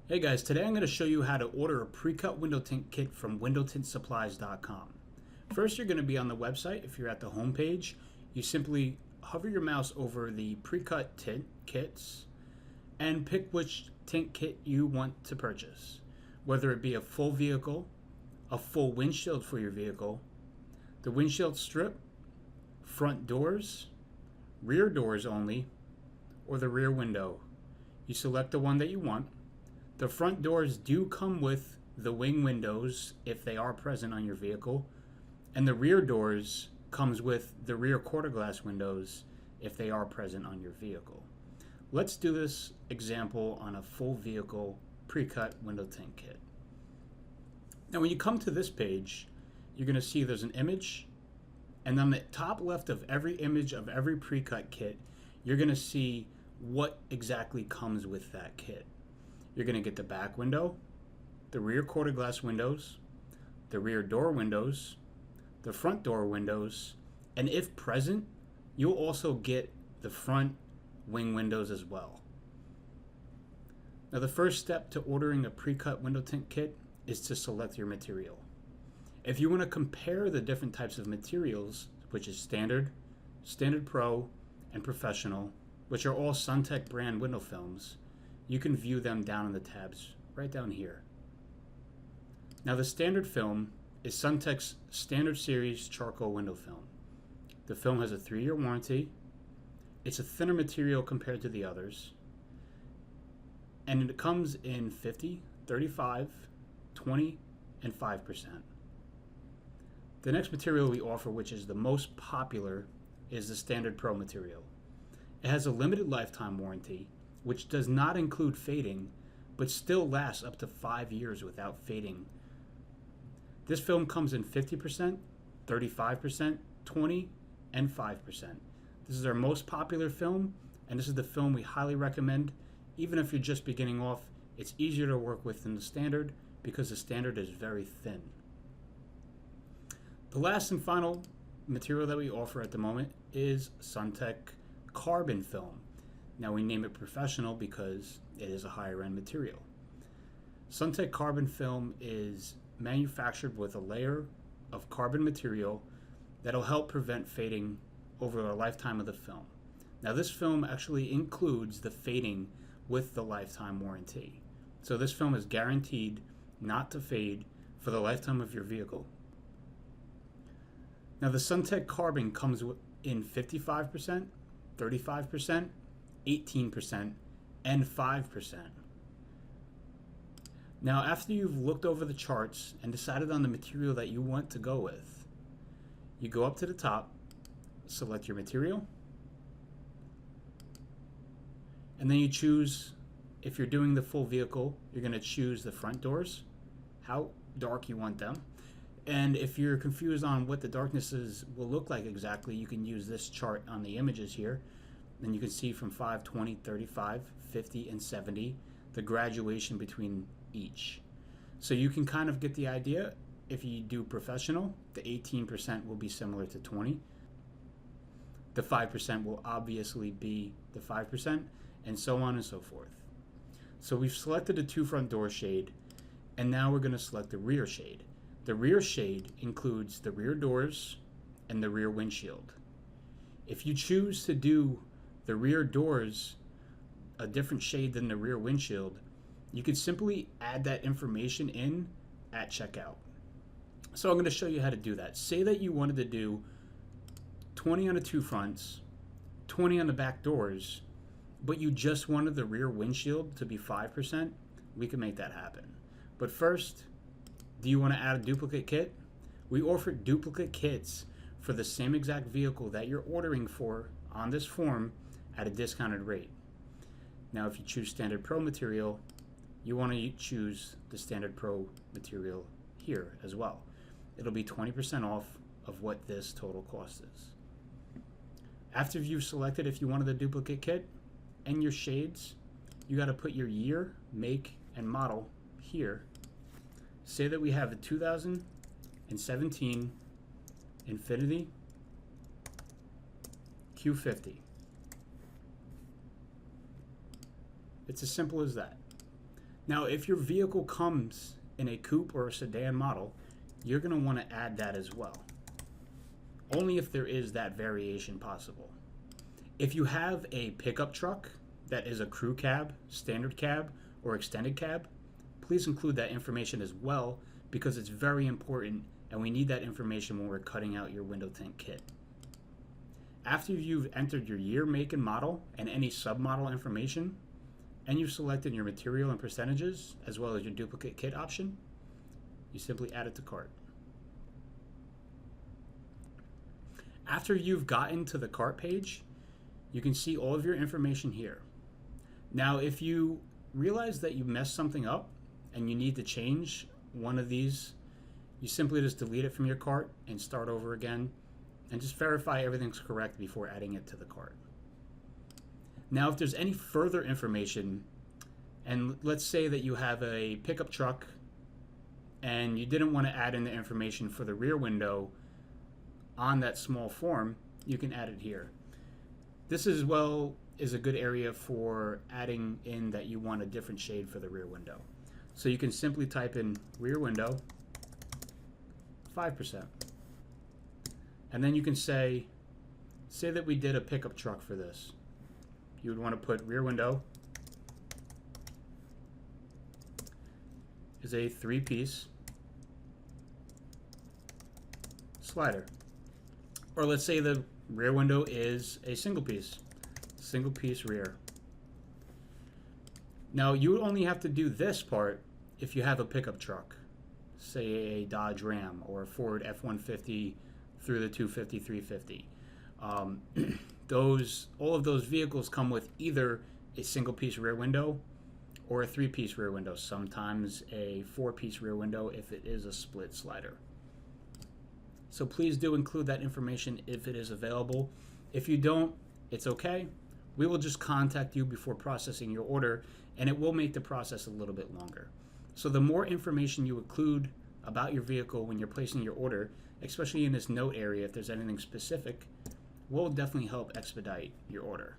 Hey guys, today I'm going to show you how to order a pre-cut window tint kit from windowtintsupplies.com. First, you're going to be on the website. If you're at the home page, you simply hover your mouse over the pre-cut tint kits and pick which tint kit you want to purchase, whether it be a full vehicle, a full windshield for your vehicle, the windshield strip, front doors, rear doors only, or the rear window. You select the one that you want. The front doors do come with the wing windows if they are present on your vehicle, and the rear doors comes with the rear quarter glass windows if they are present on your vehicle. Let's do this example on a full vehicle pre-cut window tint kit. Now when you come to this page, you're going to see there's an image, and on the top left of every image of every pre-cut kit, you're going to see what exactly comes with that kit. You're going to get the back window, the rear quarter glass windows, the rear door windows, the front door windows, and if present, you'll also get the front wing windows as well. Now the first step to ordering a pre-cut window tint kit is to select your material. If you want to compare the different types of materials, which is standard, standard pro, and professional, which are all Suntech brand window films, you can view them down in the tabs right down here. Now the standard film is Suntech's standard series charcoal window film. The film has a 3-year warranty. It's a thinner material compared to the others, and it comes in 50, 35, 20, and 5%. The next material we offer, which is the most popular, is the standard pro material. It has a limited lifetime warranty, which does not include fading, but still lasts up to 5 years without fading. This film comes in 50%, 35%, 20%, and 5%. This is our most popular film, and this is the film we highly recommend. Even if you're just beginning off, it's easier to work with than the standard because the standard is very thin. The last and final material that we offer at the moment is Suntech carbon film. Now we name it professional because it is a higher end material. Suntech carbon film is manufactured with a layer of carbon material that'll help prevent fading over the lifetime of the film. Now this film actually includes the fading with the lifetime warranty. So this film is guaranteed not to fade for the lifetime of your vehicle. Now the Suntech carbon comes in 55%, 35%, 18%, and 5%. Now after you've looked over the charts and decided on the material that you want to go with, you go up to the top, select your material, and then you choose, if you're doing the full vehicle, you're going to choose the front doors, how dark you want them. And if you're confused on what the darknesses will look like exactly, you can use this chart on the images here. And you can see from 5, 20, 35, 50, and 70, the graduation between each. So you can kind of get the idea. If you do professional, the 18% will be similar to 20. The 5% will obviously be the 5%, and so on and so forth. So we've selected the 2 front door shade, and now we're going to select the rear shade. The rear shade includes the rear doors and the rear windshield. If you choose to do the rear doors a different shade than the rear windshield, you could simply add that information in at checkout. So I'm going to show you how to do that. Say that you wanted to do 20 on the 2 fronts, 20 on the back doors, but you just wanted the rear windshield to be 5%, we can make that happen. But first, do you want to add a duplicate kit? We offer duplicate kits for the same exact vehicle that you're ordering for on this form at a discounted rate. Now if you choose standard pro material, you want to choose the standard pro material here as well. It'll be 20% off of what this total cost is. After you've selected if you wanted the duplicate kit and your shades, you got to put your year, make, and model here. Say that we have a 2017 Infiniti Q50. It's as simple as that. Now, if your vehicle comes in a coupe or a sedan model, you're going to want to add that as well. Only if there is that variation possible. If you have a pickup truck that is a crew cab, standard cab, or extended cab, please include that information as well because it's very important and we need that information when we're cutting out your window tint kit. After you've entered your year, make, and model and any submodel information, and you've selected your material and percentages as well as your duplicate kit option, you simply add it to cart. After you've gotten to the cart page, you can see all of your information here. Now, if you realize that you messed something up and you need to change one of these, you simply just delete it from your cart and start over again and just verify everything's correct before adding it to the cart. Now, if there's any further information, and let's say that you have a pickup truck and you didn't want to add in the information for the rear window on that small form, you can add it here. This as well is a good area for adding in that you want a different shade for the rear window. So you can simply type in rear window 5%. And then you can say that we did a pickup truck for this. You would want to put rear window is a 3-piece slider. Or let's say the rear window is a single piece rear. Now you would only have to do this part if you have a pickup truck, say a Dodge Ram or a Ford F-150 through the 250, 350. All of those vehicles come with either a single piece rear window or a 3-piece rear window, sometimes a 4-piece rear window if it is a split slider. So please do include that information if it is available. If you don't, it's okay. We will just contact you before processing your order, and it will make the process a little bit longer. So the more information you include about your vehicle when you're placing your order, especially in this note area if there's anything specific, will definitely help expedite your order.